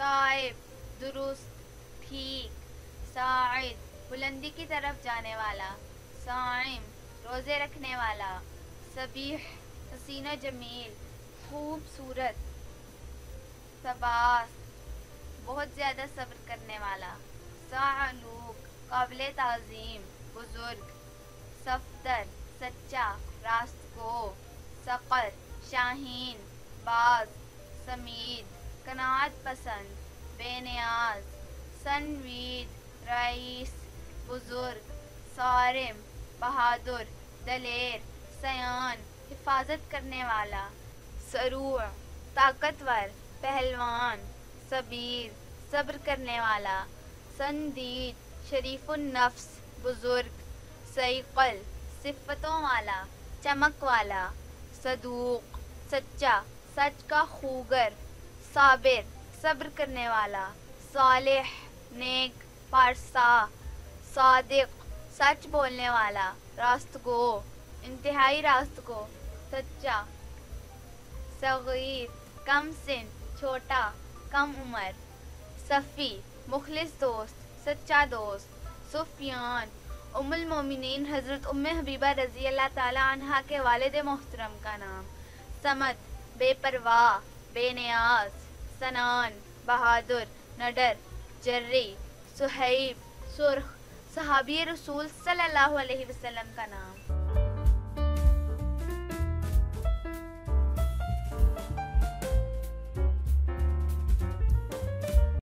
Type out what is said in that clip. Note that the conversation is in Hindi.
साइब दुरुस्त ठीक, साइद बुलंदी की तरफ जाने वाला, साइम रोज़े रखने वाला, सबीह हसीन जमील खूबसूरत, सबास बहुत ज़्यादा सब्र करने वाला, सालूक काबिल ताज़ीम बुज़ुर्ग, सफ़दर सच्चा रास्तगो, सक़र शाहीन बाज, समीद कनात पसंद बेनियाज, सनवीद रईस बुज़ुर्ग, सारिम बहादुर दलेर, सयान हिफाजत करने वाला, सरूअ ताकतवर पहलवान, सबीर सब्र करने वाला, संदीद शरीफुन नफ्स बुज़ुर्ग, सईक़ल सिफ़तों वाला चमक वाला, सदूक सच्चा सच का खूगर, साबिर सब्र करने वाला, सालिह नेक पारसा, सादिक सच बोलने वाला, रास्तगो इंतहाई रास्तगो सच्चा, सगीर कम सिन छोटा कम उम्र, सफ़ी मुखलिस दोस्त सच्चा दोस्त, सुफियान उम्मुल मोमिनीन हज़रत उम्मे हबीबा रज़ी अल्लाह ताला अन्हा के वालिद मोहतरम का नाम, समद बेपरवाह बेनियाज, सनान बहादुर नडर, जर्री सुहैब सुर्ख सहाबी रसूल सल्लल्लाहु अलैहि वसल्लम का नाम।